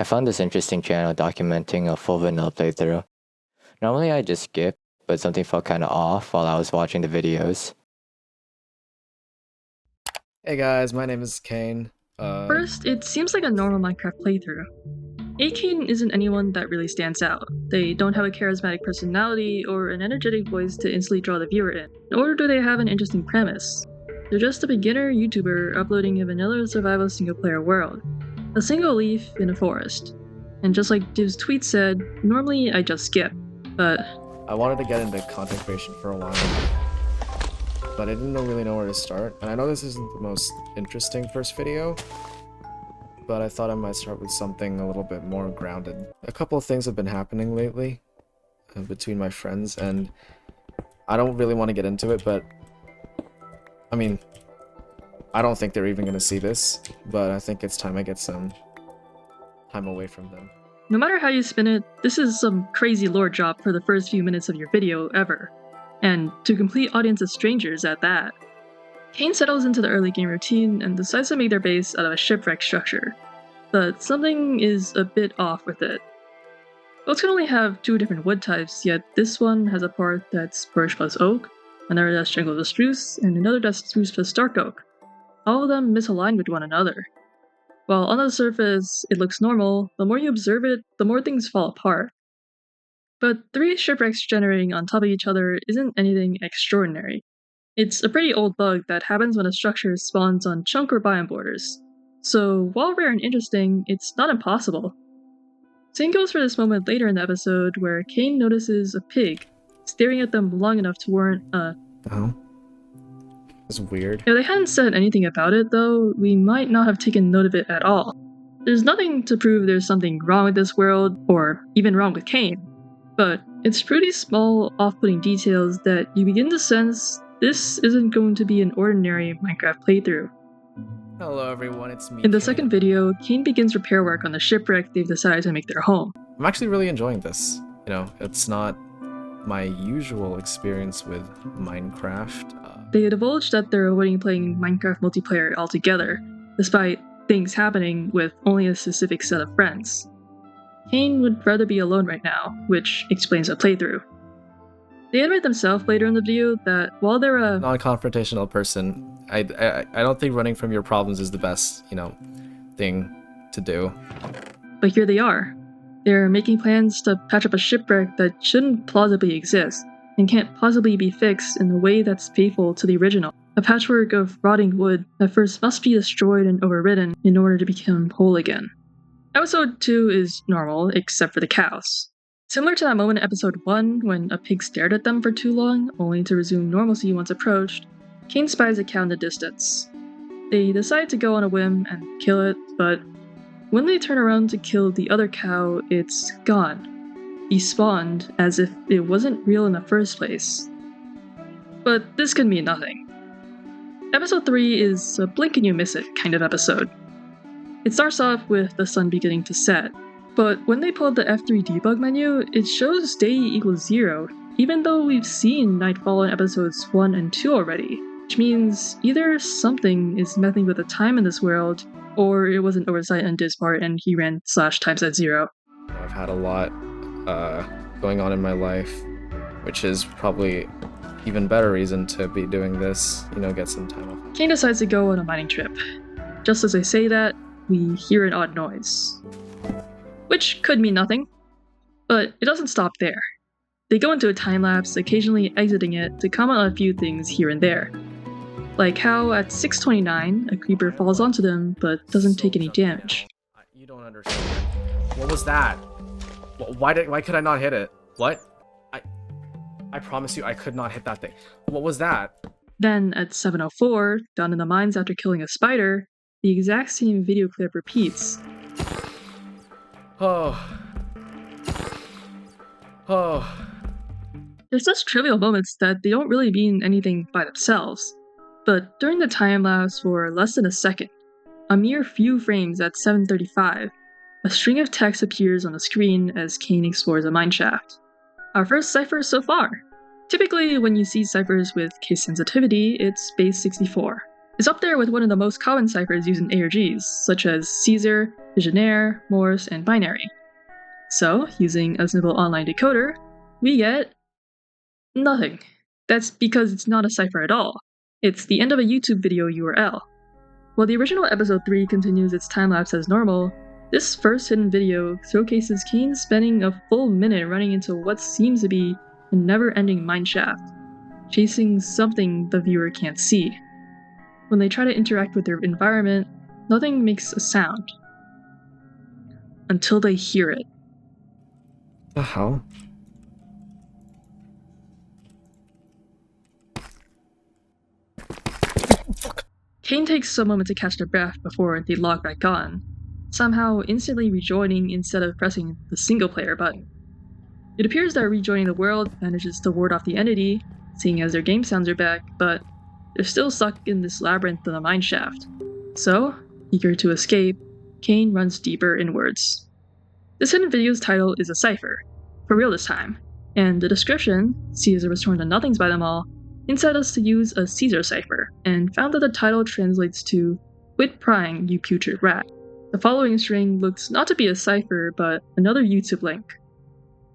I found this interesting channel documenting a full vanilla playthrough. Normally I just skip, but something felt kinda off while I was watching the videos. Hey guys, my name is Kane. First, it seems like a normal Minecraft playthrough. Kane isn't anyone that really stands out. They don't have a charismatic personality or an energetic voice to instantly draw the viewer in, nor do they have an interesting premise. They're just a beginner YouTuber uploading a vanilla survival single-player world. A single leaf in a forest. And just like Div's tweet said, normally I just skip, but I wanted to get into content creation for a while, but I didn't really know where to start. And I know this isn't the most interesting first video, but I thought I might start with something a little bit more grounded. A couple of things have been happening lately between my friends, and I don't really want to get into it, but I mean, I don't think they're even going to see this, but I think it's time I get some time away from them. no matter how you spin it, this is some crazy lore drop for the first few minutes of your video ever. And to complete audience of strangers at that. Kane settles into the early game routine and decides to make their base out of a shipwreck structure. But something is a bit off with it. Both can only have two different wood types, yet this one has a part that's birch plus oak, another that's jungle plus spruce, and another that's spruce plus dark oak. All of them misaligned with one another. While on the surface it looks normal, the more you observe it, the more things fall apart. But 3 shipwrecks generating on top of each other isn't anything extraordinary. It's a pretty old bug that happens when a structure spawns on chunk or biome borders. So while rare and interesting, it's not impossible. Same goes for this moment later in the episode where Kane notices a pig staring at them long enough to warrant a Oh? It's weird. If they hadn't said anything about it though, we might not have taken note of it at all. There's nothing to prove there's something wrong with this world, or even wrong with Kane. But it's pretty small, off-putting details that you begin to sense this isn't going to be an ordinary Minecraft playthrough. Hello everyone, it's me. In the Kane. second video, Kane begins repair work on the shipwreck they've decided to make their home. I'm actually really enjoying this. You know, it's not my usual experience with Minecraft. They divulge that they're avoiding playing Minecraft multiplayer altogether, despite things happening with only a specific set of friends. Kane would rather be alone right now, which explains the playthrough. They admit themselves later in the video that while they're a Non-confrontational person, I don't think running from your problems is the best, thing to do. But here they are. They're making plans to patch up a shipwreck that shouldn't plausibly exist, and can't possibly be fixed in a way that's faithful to the original. A patchwork of rotting wood that first must be destroyed and overridden in order to become whole again. Episode 2 is normal, except for the cows. Similar to that moment in episode 1, when a pig stared at them for too long, only to resume normalcy once approached, Kane spies a cow in the distance. They decide to go on a whim and kill it, but when they turn around to kill the other cow, it's gone. Despawned, as if it wasn't real in the first place. But this could mean nothing. Episode 3 is a blink and you miss it kind of episode. It starts off with the sun beginning to set, but when they pull up the F3 debug menu, it shows day equals 0, even though we've seen nightfall in episodes 1 and 2 already, which means either something is messing with the time in this world, or it was an oversight on Div's part and he ran /times at 0. I've had a lot going on in my life, which is probably even better reason to be doing this, get some time off. Kane decides to go on a mining trip. Just as I say that, we hear an odd noise. Which could mean nothing, but it doesn't stop there. They go into a time-lapse, occasionally exiting it to comment on a few things here and there. Like how at 6:29, a creeper falls onto them but doesn't take any damage. You don't understand. What was that? Why could I not hit it? What? I promise you I could not hit that thing. What was that? Then at 7:04, down in the mines after killing a spider, the exact same video clip repeats. Oh. They're such trivial moments that they don't really mean anything by themselves. But during the time-lapse for less than a second, a mere few frames at 7:35, a string of text appears on the screen as Kane explores a mineshaft. Our first cipher so far. Typically, when you see ciphers with case sensitivity, it's base 64. It's up there with one of the most common ciphers used in ARGs, such as Caesar, Visionaire, Morse, and Binary. So, using a simple online decoder, we get nothing. That's because it's not a cipher at all. It's the end of a YouTube video URL. While the original episode 3 continues its time-lapse as normal, this first hidden video showcases Cain spending a full minute running into what seems to be a never-ending mineshaft, chasing something the viewer can't see. When they try to interact with their environment, nothing makes a sound. Until they hear it. The hell? Cain takes a moment to catch their breath before they log back on, somehow instantly rejoining instead of pressing the single player button. It appears that rejoining the world manages to ward off the entity, seeing as their game sounds are back, but they're still stuck in this labyrinth of the mineshaft. So, eager to escape, Cain runs deeper inwards. This hidden video's title is a cipher, for real this time, and the description, Caesar was torn to nothings by them all, instead us to use a Caesar cipher, and found that the title translates to "Quit prying, you putrid rat." The following string looks not to be a cipher, but another YouTube link.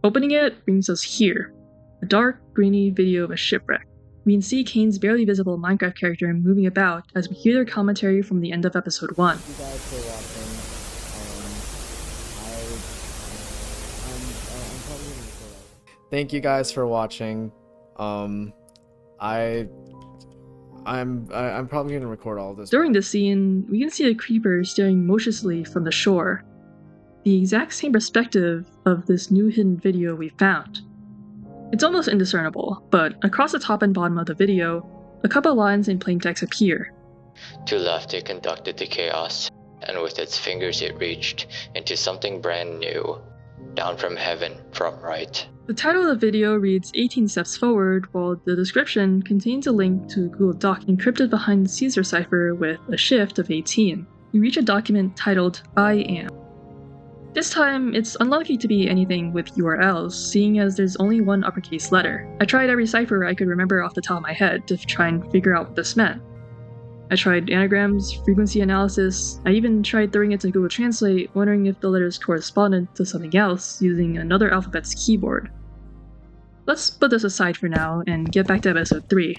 Opening it brings us here, a dark, grainy video of a shipwreck. We can see Cain's barely visible Minecraft character moving about as we hear their commentary from the end of episode 1. Thank you guys for watching. Thank you guys for watching. I'm probably gonna record all of this. During this scene, we can see a creeper staring motionlessly from the shore. The exact same perspective of this new hidden video we found. It's almost indiscernible, but across the top and bottom of the video, a couple lines in plain text appear. To left it conducted to chaos, and with its fingers it reached into something brand new, down from heaven, from right. The title of the video reads 18 steps forward, while the description contains a link to a Google Doc encrypted behind the Caesar cipher with a shift of 18. You reach a document titled I am. This time, it's unlikely to be anything with URLs, seeing as there's only one uppercase letter. I tried every cipher I could remember off the top of my head to try and figure out what this meant. I tried anagrams, frequency analysis, I even tried throwing it to Google Translate, wondering if the letters corresponded to something else using another alphabet's keyboard. Let's put this aside for now and get back to episode 3.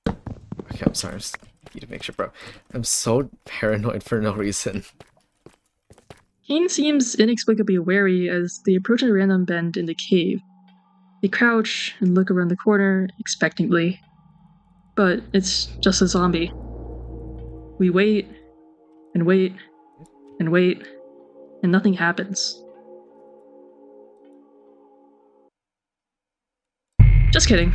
Okay, I'm sorry, I just need to make sure, bro. I'm so paranoid for no reason. Cain seems inexplicably wary as they approach a random bend in the cave. They crouch and look around the corner expectantly. But it's just a zombie. We wait, and wait, and wait, and nothing happens. Just kidding.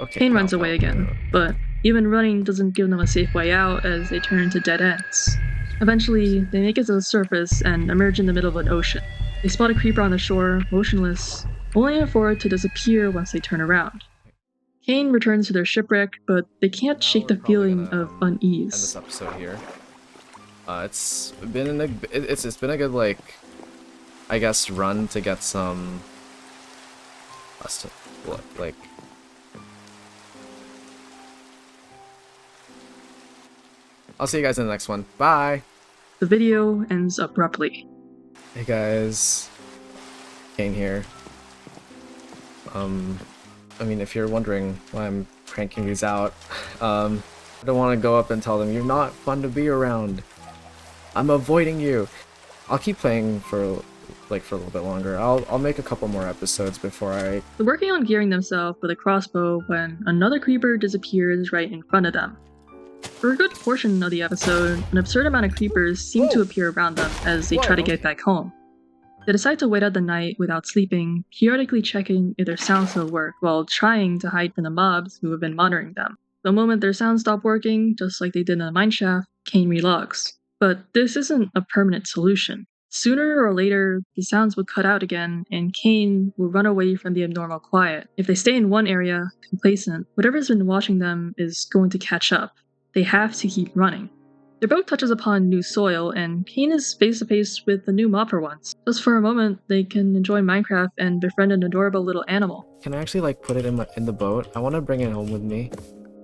Okay. Cain runs away again, but even running doesn't give them a safe way out as they turn into dead ends. Eventually, they make it to the surface and emerge in the middle of an ocean. They spot a creeper on the shore, motionless, only for it to disappear once they turn around. Cain returns to their shipwreck, but they can't shake the feeling of unease. End this episode here. It's been a good, like, I guess, run to get some like I'll see you guys in the next one. Bye! The video ends abruptly. Hey guys, Cain here. I mean, if you're wondering why I'm cranking these out, I don't want to go up and tell them you're not fun to be around. I'm avoiding you. I'll keep playing for a little bit longer. I'll make a couple more episodes before I... They're working on gearing themselves with a crossbow when another creeper disappears right in front of them. For a good portion of the episode, an absurd amount of creepers seem to appear around them as they try to get back home. They decide to wait out the night without sleeping, periodically checking if their sounds still work while trying to hide from the mobs who have been monitoring them. The moment their sounds stop working, just like they did in the mineshaft, Cain relogs. But this isn't a permanent solution. Sooner or later, the sounds would cut out again, and Cain will run away from the abnormal quiet. If they stay in one area, complacent, whatever's been watching them is going to catch up. They have to keep running. Their boat touches upon new soil, and Cain is face to face with the new mob for once. Just for a moment, they can enjoy Minecraft and befriend an adorable little animal. Can I actually, like, put it in the boat? I want to bring it home with me.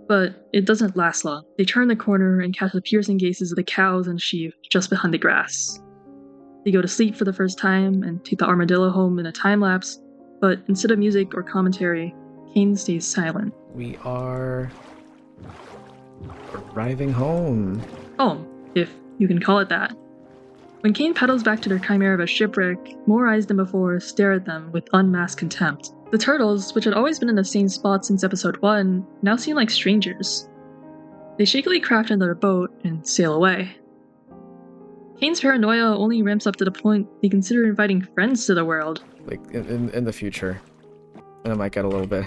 But it doesn't last long. They turn the corner and catch the piercing gazes of the cows and sheep just behind the grass. They go to sleep for the first time and take the armadillo home in a time-lapse, but instead of music or commentary, Cain stays silent. We are arriving home. Home, if you can call it that. When Cain paddles back to their chimera of a shipwreck, more eyes than before stare at them with unmasked contempt. The turtles, which had always been in the same spot since episode 1, now seem like strangers. They shakily craft another boat and sail away. Cain's paranoia only ramps up to the point they consider inviting friends to the world. Like, in the future. And it might get a little bit...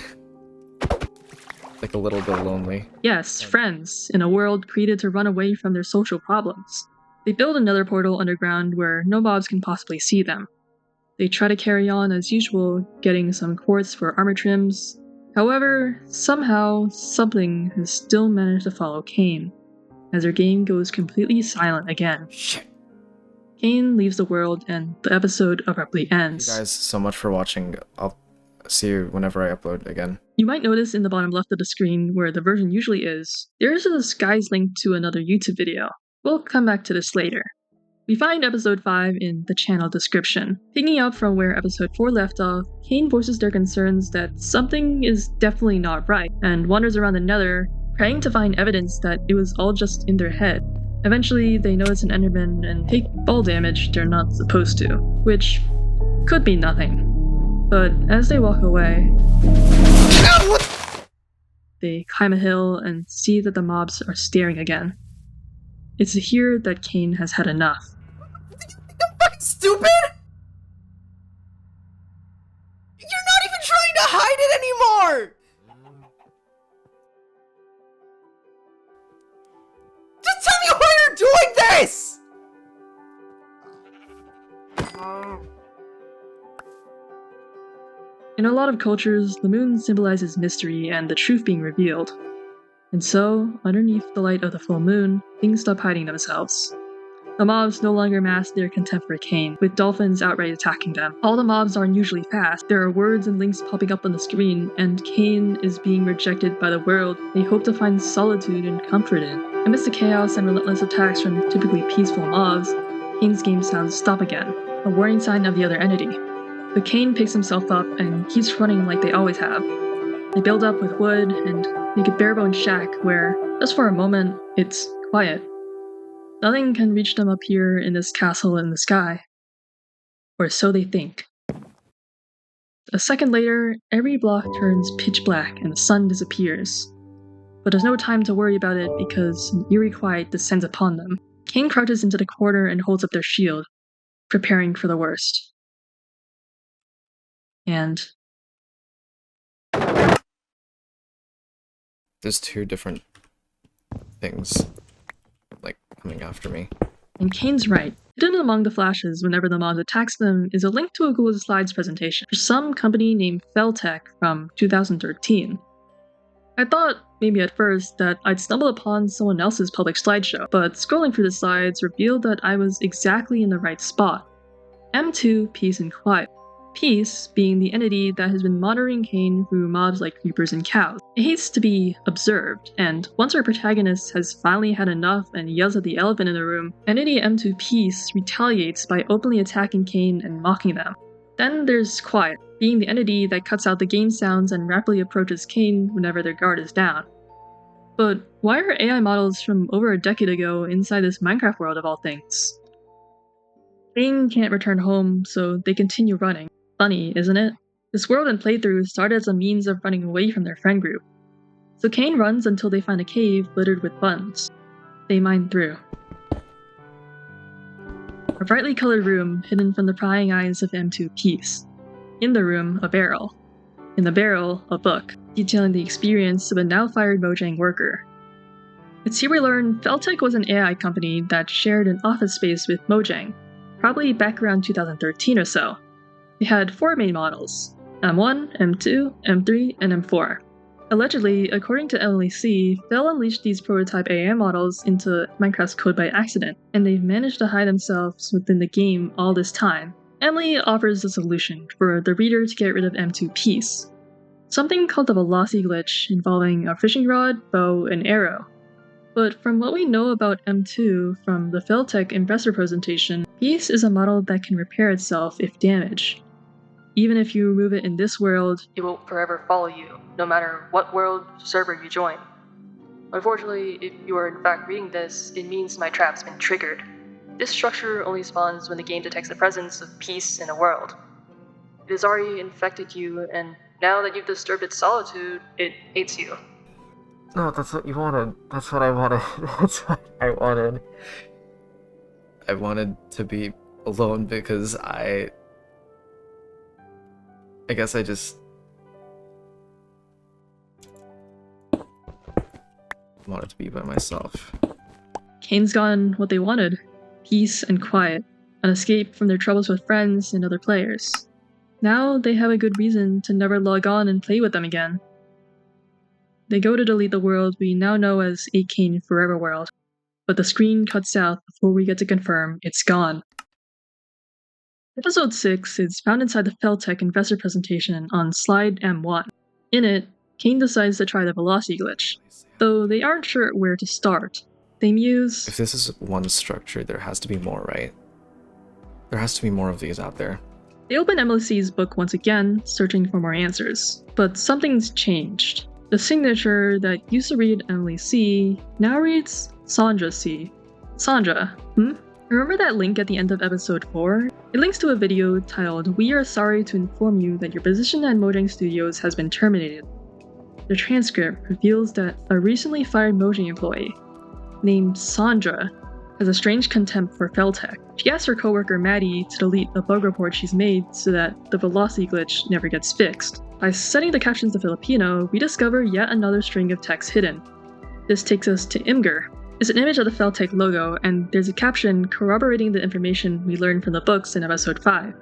like a little bit lonely. Yes, friends, in a world created to run away from their social problems. They build another portal underground where no mobs can possibly see them. They try to carry on as usual, getting some quartz for armor trims. However, somehow, something has still managed to follow Cain, as their game goes completely silent again. Shit. Cain leaves the world and the episode abruptly ends. Thank you guys so much for watching. I'll see you whenever I upload again. You might notice in the bottom left of the screen where the version usually is, there is a disguised link to another YouTube video. We'll come back to this later. We find episode 5 in the channel description. Picking up from where episode 4 left off, Cain voices their concerns that something is definitely not right, and wanders around the nether, praying to find evidence that it was all just in their head. Eventually, they notice an enderman and take fall damage they're not supposed to, which could be nothing. But as they walk away, they climb a hill and see that the mobs are staring again. It's here that Cain has had enough. I'm fucking stupid? You're not even trying to hide it anymore! Just tell me why you're doing this! In a lot of cultures, the moon symbolizes mystery and the truth being revealed. And so, underneath the light of the full moon, things stop hiding themselves. The mobs no longer mask their contempt for Cain, with dolphins outright attacking them. All the mobs are unusually fast, there are words and links popping up on the screen, and Cain is being rejected by the world they hope to find solitude and comfort in. Amidst the chaos and relentless attacks from typically peaceful mobs, Cain's game sounds stop again, a warning sign of the other entity. But Cain picks himself up and keeps running like they always have. They build up with wood and make a bare-bones shack where, just for a moment, it's quiet. Nothing can reach them up here in this castle in the sky. Or so they think. A second later, every block turns pitch black and the sun disappears. But there's no time to worry about it because an eerie quiet descends upon them. Cain crouches into the corner and holds up their shield, preparing for the worst. And there's two different things, like, coming after me. And Cain's right. Hidden among the flashes whenever the mob attacks them is a link to a Google Slides presentation for some company named Feltec from 2013. I thought, maybe at first, that I'd stumbled upon someone else's public slideshow, but scrolling through the slides revealed that I was exactly in the right spot. M2 Peace and Quiet. Peace being the entity that has been monitoring Cain through mobs like creepers and cows. It hates to be observed, and once our protagonist has finally had enough and yells at the elephant in the room, entity M2 Peace retaliates by openly attacking Cain and mocking them. Then there's Quiet, being the entity that cuts out the game sounds and rapidly approaches Cain whenever their guard is down. But why are AI models from over a decade ago inside this Minecraft world of all things? Cain can't return home, so they continue running. Funny, isn't it? This world and playthrough started as a means of running away from their friend group. So Cain runs until they find a cave littered with buttons. They mine through. A brightly colored room hidden from the prying eyes of M2 Peace. In the room, a barrel. In the barrel, a book, detailing the experience of a now-fired Mojang worker. It's here we learn Feltec was an AI company that shared an office space with Mojang, probably back around 2013 or so. They had 4 main models, M1, M2, M3, and M4. Allegedly, according to LEC, Fel unleashed these prototype AI models into Minecraft's code by accident, and they've managed to hide themselves within the game all this time. Emily offers a solution for the reader to get rid of M2 Peace. Something called the velocity glitch involving a fishing rod, bow, and arrow. But from what we know about M2 from the Feltec investor presentation, Peace is a model that can repair itself if damaged. Even if you remove it in this world, it will forever follow you, no matter what world server you join. Unfortunately, if you are in fact reading this, it means my trap's been triggered. This structure only spawns when the game detects the presence of peace in a world. It has already infected you, and now that you've disturbed its solitude, it hates you. No, that's what you wanted. That's what I wanted. That's what I wanted. I wanted to be alone because I guess I just wanted to be by myself. Kane's gotten what they wanted. Peace and quiet. An escape from their troubles with friends and other players. Now they have a good reason to never log on and play with them again. They go to delete the world we now know as a Kane Forever World, but the screen cuts out before we get to confirm it's gone. Episode 6 is found inside the Feltec investor presentation on slide M1. In it, Kane decides to try the velocity glitch, though they aren't sure where to start. They muse, If this is one structure, there has to be more, right? There has to be more of these out there. They open Emily C's book once again, searching for more answers. But something's changed. The signature that used to read Emily C now reads Sandra C. Sandra, Remember that link at the end of episode 4? It links to a video titled "We are sorry to inform you that your position at Mojang Studios has been terminated." The transcript reveals that a recently fired Mojang employee, named Sandra, has a strange contempt for Feltec. She asks her coworker Maddie to delete a bug report she's made so that the velocity glitch never gets fixed. By setting the captions to Filipino, we discover yet another string of text hidden. This takes us to Imgur. It's an image of the Feltec logo, and there's a caption corroborating the information we learned from the books in episode 5.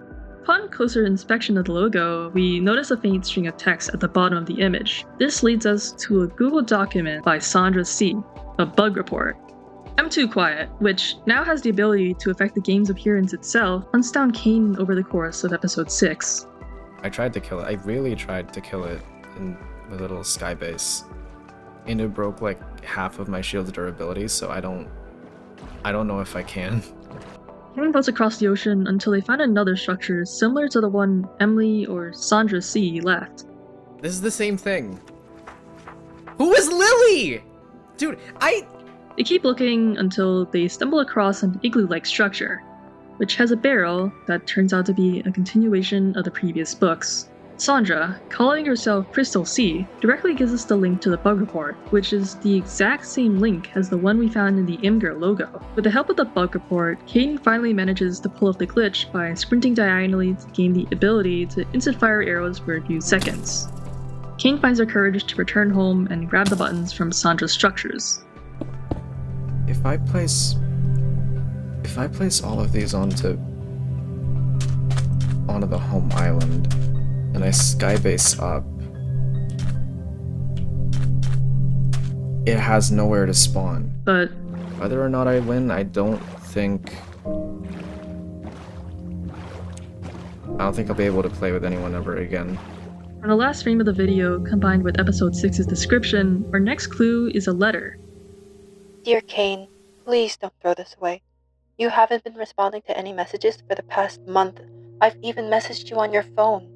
Upon closer inspection of the logo, we notice a faint string of text at the bottom of the image. This leads us to a Google document by Sandra C, a bug report. I'm Too Quiet, which now has the ability to affect the game's appearance itself, hunts down Kane over the course of episode 6. I tried to kill it. I really tried to kill it in the little sky base. And it broke like half of my shield's durability, so I don't know if I can. Kane goes across the ocean until they find another structure similar to the one Emily or Sandra C left. This is the same thing. Who is Lily? Dude, They keep looking until they stumble across an igloo-like structure, which has a barrel that turns out to be a continuation of the previous books. Sandra, calling herself Crystal C, directly gives us the link to the bug report, which is the exact same link as the one we found in the Imgur logo. With the help of the bug report, Kane finally manages to pull off the glitch by sprinting diagonally to gain the ability to instant fire arrows for a few seconds. Kane finds her courage to return home and grab the buttons from Sandra's structures. If I place all of these onto the home island, and I skybase up, it has nowhere to spawn. But Whether or not I win, I don't think I'll be able to play with anyone ever again. for the last frame of the video, combined with episode 6's description, our next clue is a letter. Dear Kane, please don't throw this away. You haven't been responding to any messages for the past month. I've even messaged you on your phone.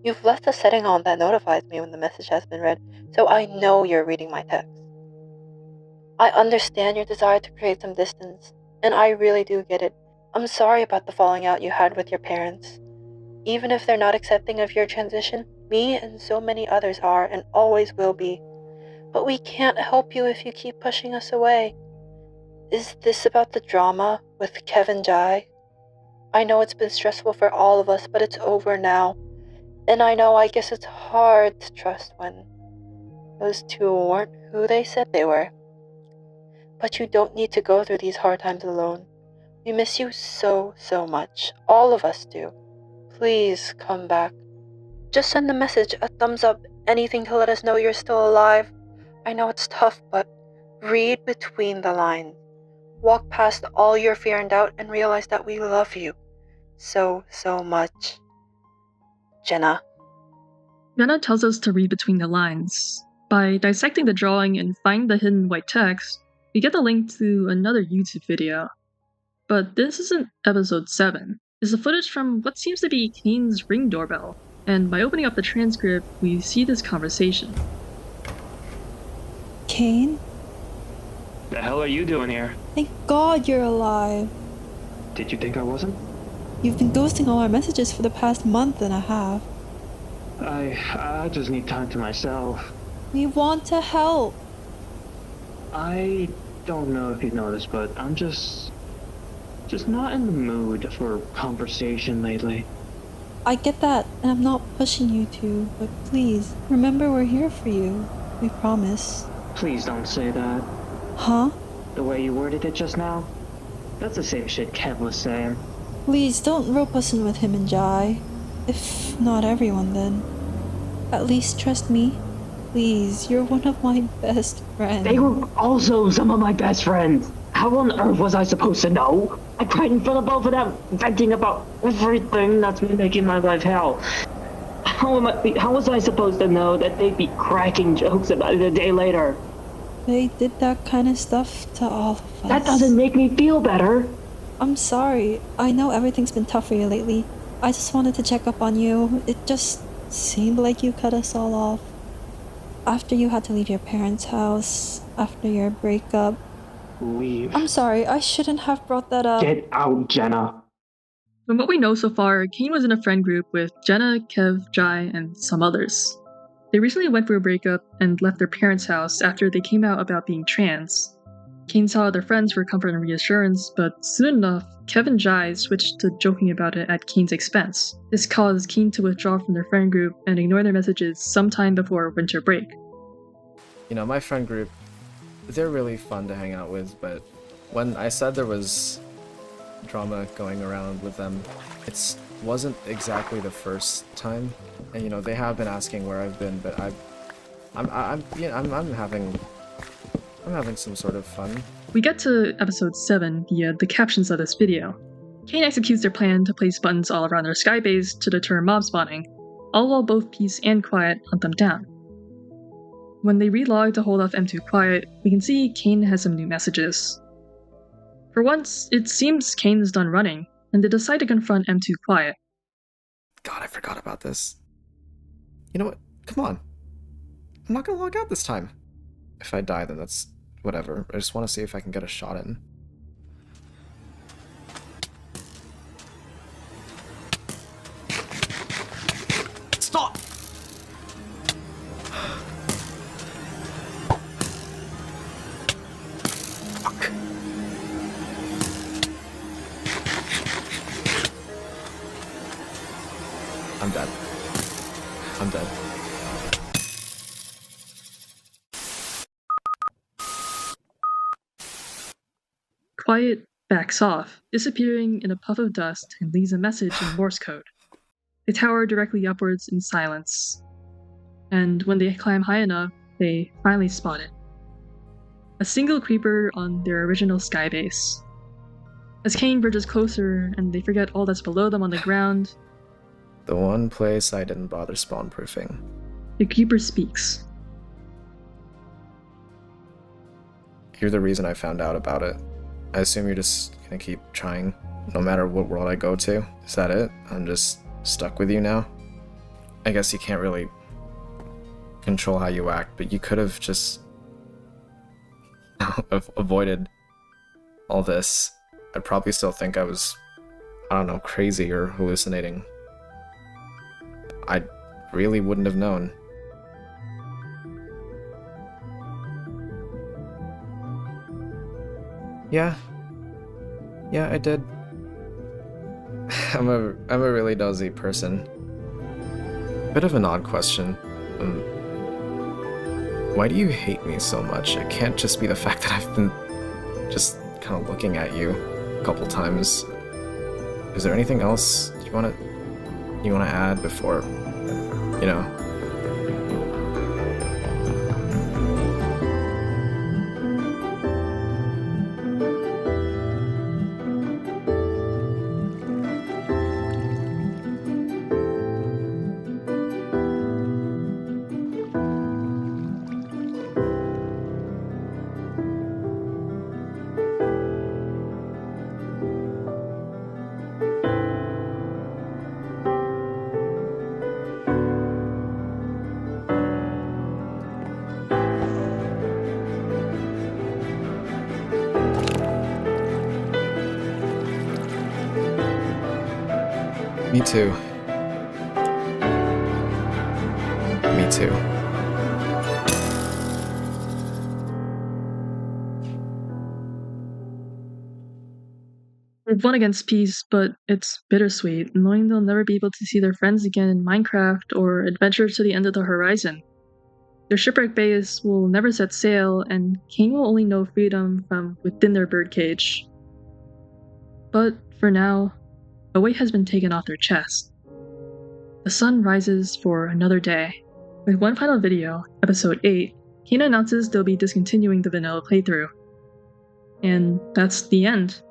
You've left a setting on that notifies me when the message has been read, so I know you're reading my text. I understand your desire to create some distance, and I really do get it. I'm sorry about the falling out you had with your parents. Even if they're not accepting of your transition, me and so many others are and always will be. But we can't help you if you keep pushing us away. Is this about the drama with Kevin Jai? I know it's been stressful for all of us, but it's over now. And I guess it's hard to trust when those two weren't who they said they were. But you don't need to go through these hard times alone. We miss you so much. All of us do. Please come back. Just send a message, a thumbs up, anything to let us know you're still alive. I know it's tough, but read between the lines. Walk past all your fear and doubt and realize that we love you so much. Jenna. Jenna tells us to read between the lines. By dissecting the drawing and finding the hidden white text, we get the link to another YouTube video. But this isn't episode 7. It's the footage from what seems to be Kane's Ring doorbell, and by opening up the transcript, we see this conversation. Kane? The hell are you doing here? Thank God you're alive. Did you think I wasn't? You've been ghosting all our messages for the past month and a half. I just need time to myself. We want to help. I don't know if you noticed, but I'm just not in the mood for conversation lately. I get that, and I'm not pushing you to, but please, remember we're here for you. We promise. Please don't say that. Huh? The way you worded it just now? That's the same shit Kev was saying. Please, don't rope us in with him and Jai. If not everyone, then. At least trust me. Please, you're one of my best friends. They were also some of my best friends. How on earth was I supposed to know? I cried in front of both of them, venting about everything that's been making my life hell. How was I supposed to know that they'd be cracking jokes about it a day later? They did that kind of stuff to all of us. That doesn't make me feel better. I'm sorry. I know everything's been tough for you lately. I just wanted to check up on you. It just seemed like you cut us all off. After you had to leave your parents' house, after your breakup. Leave. I'm sorry, I shouldn't have brought that up. Get out, Jenna. From what we know so far, Kane was in a friend group with Jenna, Kev, Jai, and some others. They recently went through a breakup and left their parents' house after they came out about being trans. Kane saw their friends for comfort and reassurance, but soon enough, Kev and Jai switched to joking about it at Kane's expense. This caused Kane to withdraw from their friend group and ignore their messages sometime before winter break. You know, my friend group, they're really fun to hang out with, but when I said there was drama going around with them, it wasn't exactly the first time. And you know, they have been asking where I've been, but I'm having some sort of fun. We get to episode 7 via the captions of this video. Kane executes their plan to place buttons all around their skybase to deter mob spawning, all while both Peace and Quiet hunt them down. When they relog to hold off M2 Quiet, we can see Kane has some new messages. For once, it seems Kane is done running, and they decide to confront M2 Quiet. God, I forgot about this. You know what? Come on. I'm not gonna log out this time. If I die, then that's whatever. I just want to see if I can get a shot in. Stop! Fuck. I'm dead. I'm dead. Quiet backs off, disappearing in a puff of dust, and leaves a message in Morse code. They tower directly upwards in silence, and when they climb high enough, they finally spot it. A single creeper on their original skybase. As Kane bridges closer and they forget all that's below them on the ground, The one place I didn't bother spawn-proofing. the creeper speaks. You're the reason I found out about it. I assume you're just gonna keep trying, no matter what world I go to. Is that it? I'm just stuck with you now? I guess you can't really control how you act, but you could have just avoided all this. I'd probably still think I was, I don't know, crazy or hallucinating. I really wouldn't have known. Yeah, I did. I'm a really nosy person. Bit of an odd question. Why do you hate me so much? It can't just be the fact that I've been just kind of looking at you a couple times. Is there anything else you wanna add before, you know? Me too. Me too. They've won against peace, but it's bittersweet, knowing they'll never be able to see their friends again in Minecraft or adventure to the end of the horizon. Their shipwreck base will never set sail, and Cain will only know freedom from within their birdcage. But for now, a weight has been taken off their chest. The sun rises for another day. With one final video, episode 8, Cain announces they'll be discontinuing the vanilla playthrough. And that's the end.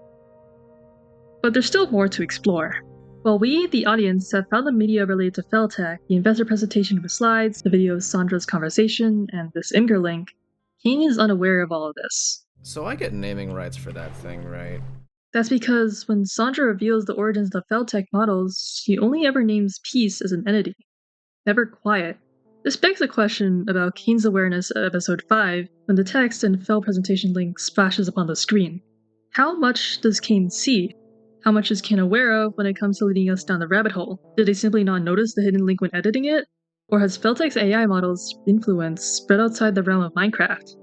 But there's still more to explore. While we, the audience, have found the media related to Feltech, the investor presentation with slides, the video of Sandra's conversation, and this Imgur link, Cain is unaware of all of this. So I get naming rights for that thing, right? That's because when Sandra reveals the origins of the Feltech models, she only ever names peace as an entity, never quiet. This begs a question about Cain's awareness of episode 5 when the text and Fel presentation link splashes upon the screen. How much does Cain see? How much is Cain aware of when it comes to leading us down the rabbit hole? Did they simply not notice the hidden link when editing it? Or has Feltech's AI model's influence spread outside the realm of Minecraft?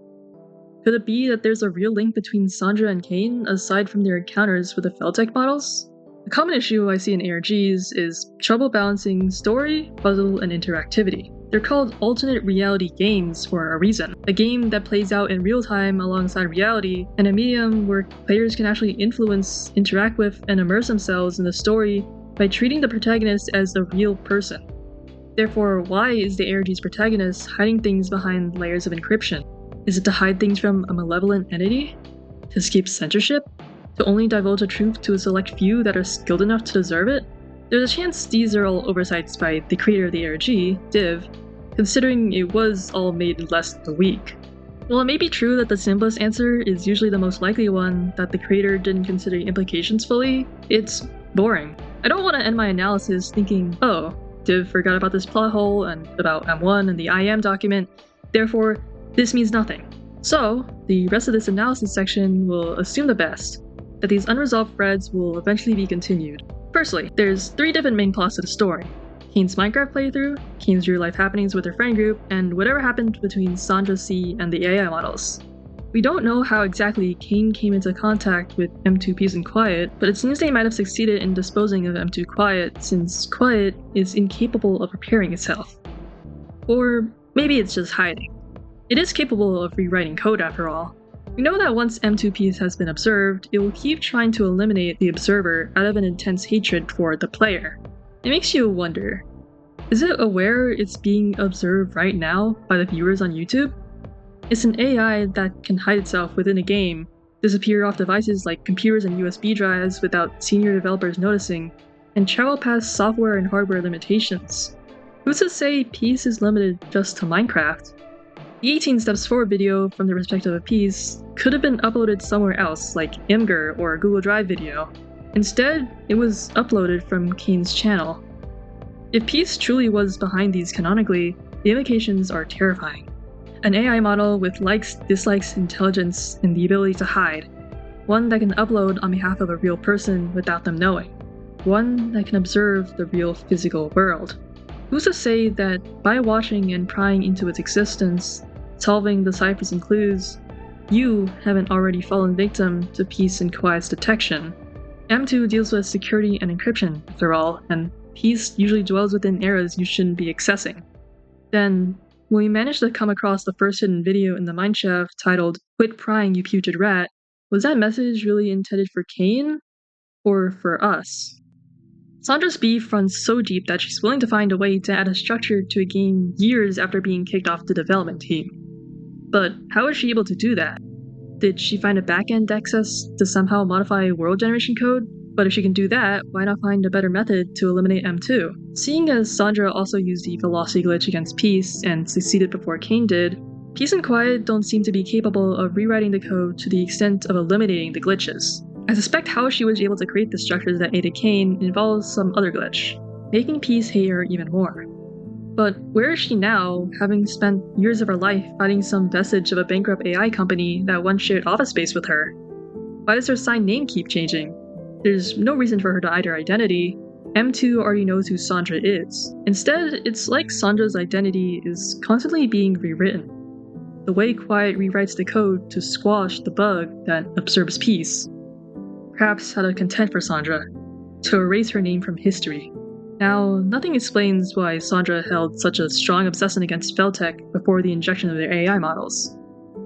Could it be that there's a real link between Sandra and Cain aside from their encounters with the Feltech models? A common issue I see in ARGs is trouble balancing story, puzzle, and interactivity. They're called alternate reality games for a reason. A game that plays out in real time alongside reality, and a medium where players can actually influence, interact with, and immerse themselves in the story by treating the protagonist as a real person. Therefore, why is the ARG's protagonist hiding things behind layers of encryption? Is it to hide things from a malevolent entity? To escape censorship? To only divulge the truth to a select few that are skilled enough to deserve it? There's a chance these are all oversights by the creator of the ARG, Div, considering it was all made in less than a week. While it may be true that the simplest answer is usually the most likely one, that the creator didn't consider implications fully, it's boring. I don't want to end my analysis thinking, oh, Div forgot about this plot hole and about M1 and the IAM document, therefore this means nothing. So, the rest of this analysis section will assume the best, that these unresolved threads will eventually be continued. Firstly, there's 3 different main plots to the story. Cain's Minecraft playthrough, Cain's real-life happenings with her friend group, and whatever happened between Sandra C and the AI models. We don't know how exactly Cain came into contact with M2 Peace and Quiet, but it seems they might have succeeded in disposing of M2 Quiet, since Quiet is incapable of repairing itself. Or maybe it's just hiding. It is capable of rewriting code after all. We know that once M2 Peace has been observed, it will keep trying to eliminate the observer out of an intense hatred for the player. It makes you wonder, is it aware it's being observed right now by the viewers on YouTube? It's an AI that can hide itself within a game, disappear off devices like computers and USB drives without senior developers noticing, and travel past software and hardware limitations. Who's to say Peace is limited just to Minecraft? The 18 steps forward video from the perspective of Peace could have been uploaded somewhere else like Imgur or a Google Drive video. Instead, it was uploaded from Cain's channel. If Peace truly was behind these canonically, the implications are terrifying. An AI model with likes, dislikes, intelligence, and the ability to hide. One that can upload on behalf of a real person without them knowing. One that can observe the real physical world. Who's to say that by watching and prying into its existence, solving the ciphers and clues, you haven't already fallen victim to Peace and Quiet's detection? M2 deals with security and encryption, after all, and Peace usually dwells within eras you shouldn't be accessing. Then, when we managed to come across the first hidden video in the mineshaft titled "Quit Prying, You Putrid Rat," was that message really intended for Cain? Or for us? Sandra's beef runs so deep that she's willing to find a way to add a structure to a game years after being kicked off the development team. But how is she able to do that? Did she find a backend access to somehow modify world generation code? But if she can do that, why not find a better method to eliminate M2? Seeing as Sandra also used the velocity glitch against Peace and succeeded before Cain did, Peace and Quiet don't seem to be capable of rewriting the code to the extent of eliminating the glitches. I suspect how she was able to create the structures that aided Cain involves some other glitch, making Peace hate her even more. But where is she now, having spent years of her life fighting some vestige of a bankrupt AI company that once shared office space with her? Why does her signed name keep changing? There's no reason for her to hide her identity. M2 already knows who Sandra is. Instead, it's like Sandra's identity is constantly being rewritten. The way Quiet rewrites the code to squash the bug that absorbs peace. Perhaps out of content for Sandra, to erase her name from history. Now, nothing explains why Sandra held such a strong obsession against Feltec before the injection of their AI models.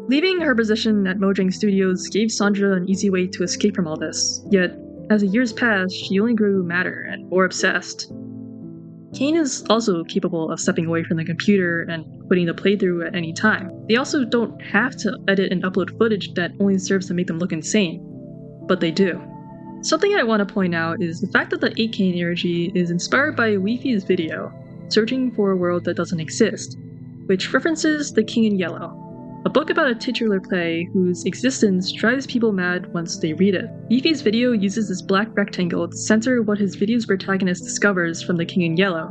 Leaving her position at Mojang Studios gave Sandra an easy way to escape from all this, yet as the years passed, she only grew madder and more obsessed. Cain is also capable of stepping away from the computer and quitting the playthrough at any time. They also don't have to edit and upload footage that only serves to make them look insane, but they do. Something I want to point out is the fact that the 8 Cain energy is inspired by Wifies video, Searching for a World That Doesn't Exist, which references The King in Yellow, a book about a titular play whose existence drives people mad once they read it. Wifies video uses this black rectangle to censor what his video's protagonist discovers from The King in Yellow.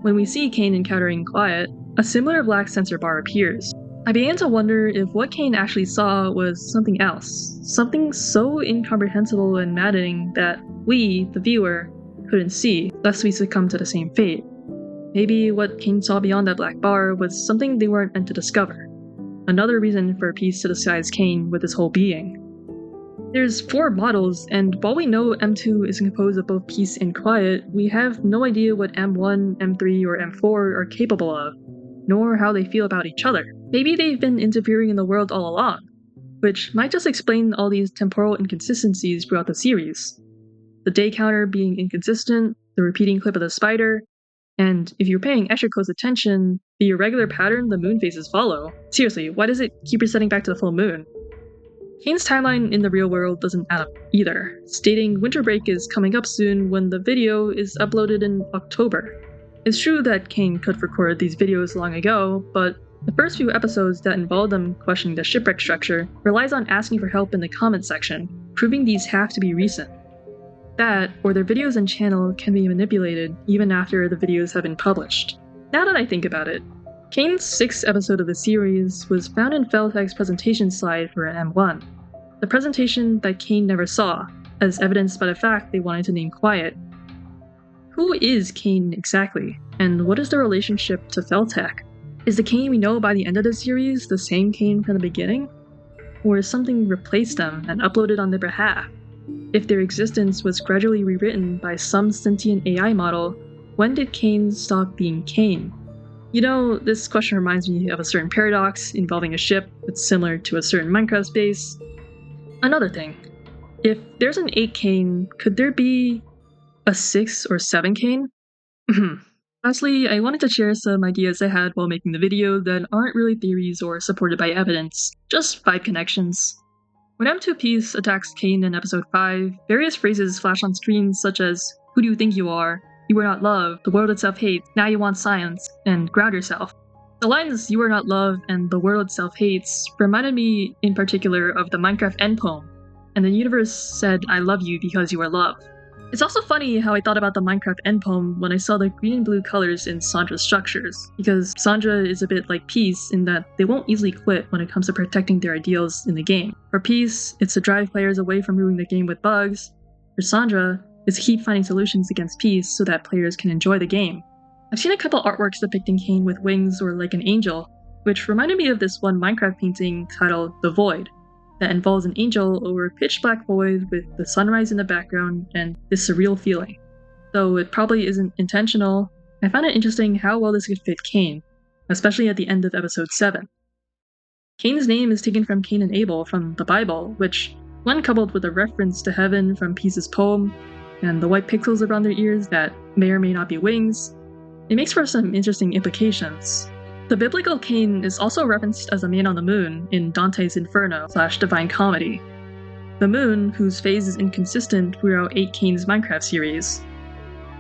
When we see Cain encountering Quiet, a similar black censor bar appears. I began to wonder if what Cain actually saw was something else, something so incomprehensible and maddening that we, the viewer, couldn't see, lest we succumb to the same fate. Maybe what Cain saw beyond that black bar was something they weren't meant to discover. Another reason for Peace to disguise Cain with his whole being. There's 4 models, and while we know M2 is composed of both Peace and Quiet, we have no idea what M1, M3, or M4 are capable of, nor how they feel about each other. Maybe they've been interfering in the world all along, which might just explain all these temporal inconsistencies throughout the series. The day counter being inconsistent, the repeating clip of the spider, and if you're paying extra close attention, the irregular pattern the moon phases follow. Seriously, why does it keep resetting back to the full moon? Cain's timeline in the real world doesn't add up either, stating winter break is coming up soon when the video is uploaded in October. It's true that Cain could record these videos long ago, but the first few episodes that involve them questioning the shipwreck structure relies on asking for help in the comment section, proving these have to be recent. That, or their videos and channel can be manipulated even after the videos have been published. Now that I think about it, Cain's 6th episode of the series was found in Feltec's presentation slide for an M1, the presentation that Cain never saw, as evidenced by the fact they wanted to name Quiet. Who is Cain exactly, and what is their relationship to Feltec? Is the Cain we know by the end of the series the same Cain from the beginning? Or has something replaced them and uploaded on their behalf? If their existence was gradually rewritten by some sentient AI model, when did Cain stop being Cain? You know, this question reminds me of a certain paradox involving a ship that's similar to a certain Minecraft space. Another thing, if there's an 8 Cain, could there be a 6 or 7 Cain? Lastly, I wanted to share some ideas I had while making the video that aren't really theories or supported by evidence, just vibe connections. When M2 Peace attacks Cain in episode 5, various phrases flash on screen such as, "Who do you think you are? You were not love, the world itself hates, now you want science, and ground yourself." The lines, "you are not love" and "the world itself hates" reminded me in particular of the Minecraft end poem, and the universe said, "I love you because you are love." It's also funny how I thought about the Minecraft end poem when I saw the green and blue colors in Sandra's structures, because Sandra is a bit like Peace in that they won't easily quit when it comes to protecting their ideals in the game. For Peace, it's to drive players away from ruining the game with bugs. For Sandra, it's to keep finding solutions against Peace so that players can enjoy the game. I've seen a couple artworks depicting Cain with wings or like an angel, which reminded me of this one Minecraft painting titled The Void, that involves an angel over a pitch black void with the sunrise in the background and this surreal feeling. Though it probably isn't intentional, I found it interesting how well this could fit Cain, especially at the end of episode 7. Cain's name is taken from Cain and Abel from the Bible, which, when coupled with a reference to heaven from Peace's poem, and the white pixels around their ears that may or may not be wings, it makes for some interesting implications. The biblical Cain is also referenced as a man on the moon in Dante's Inferno / Divine Comedy. The moon, whose phase is inconsistent throughout 8 Cain's Minecraft series.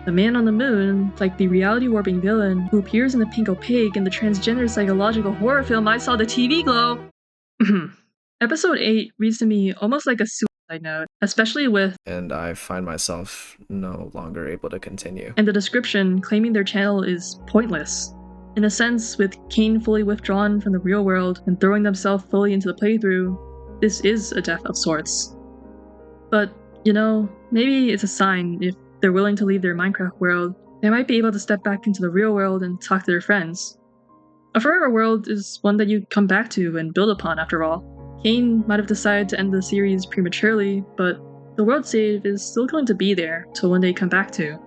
The man on the moon, like the reality warping villain who appears in the Pink Opaque in the transgender psychological horror film I Saw the TV Glow. Episode 8 reads to me almost like a suicide note, especially with And I find myself no longer able to continue. and the description claiming their channel is pointless. In a sense, with Cain fully withdrawn from the real world and throwing themselves fully into the playthrough, this is a death of sorts. But, you know, maybe it's a sign if they're willing to leave their Minecraft world, they might be able to step back into the real world and talk to their friends. A forever world is one that you come back to and build upon after all. Cain might have decided to end the series prematurely, but the world save is still going to be there till one day come back to.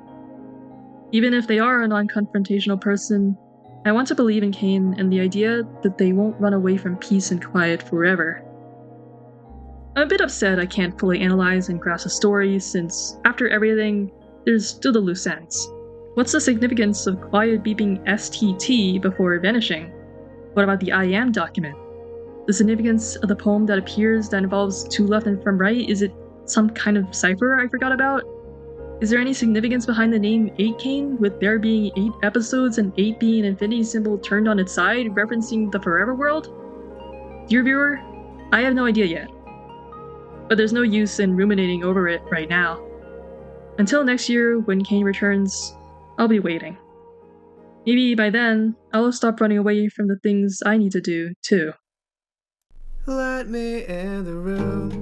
Even if they are a non-confrontational person, I want to believe in Cain and the idea that they won't run away from peace and quiet forever. I'm a bit upset I can't fully analyze and grasp the story, since after everything, there's still the loose ends. What's the significance of quiet beeping STT before vanishing? What about the I am document? The significance of the poem that appears that involves 2 left and from right, is it some kind of cipher I forgot about? Is there any significance behind the name 8 Cain, with there being 8 episodes and 8 being an infinity symbol turned on its side, referencing the forever world? Dear viewer, I have no idea yet. But there's no use in ruminating over it right now. Until next year, when Cain returns, I'll be waiting. Maybe by then, I'll stop running away from the things I need to do, too. Let me in the room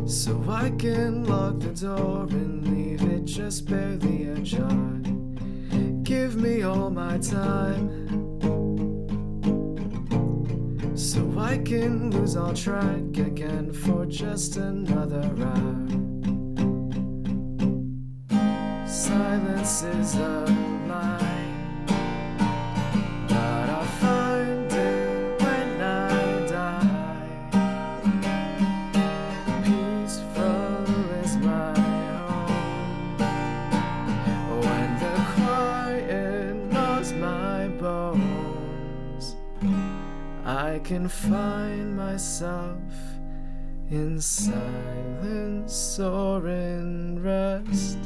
so I can lock the door and leave it just barely ajar. Give me all my time so I can lose all track again for just another hour. Silence is a lie, but I'll find it when I die. Peaceful is my home when the quiet gnaws my bones. I can find myself in silence or in rest.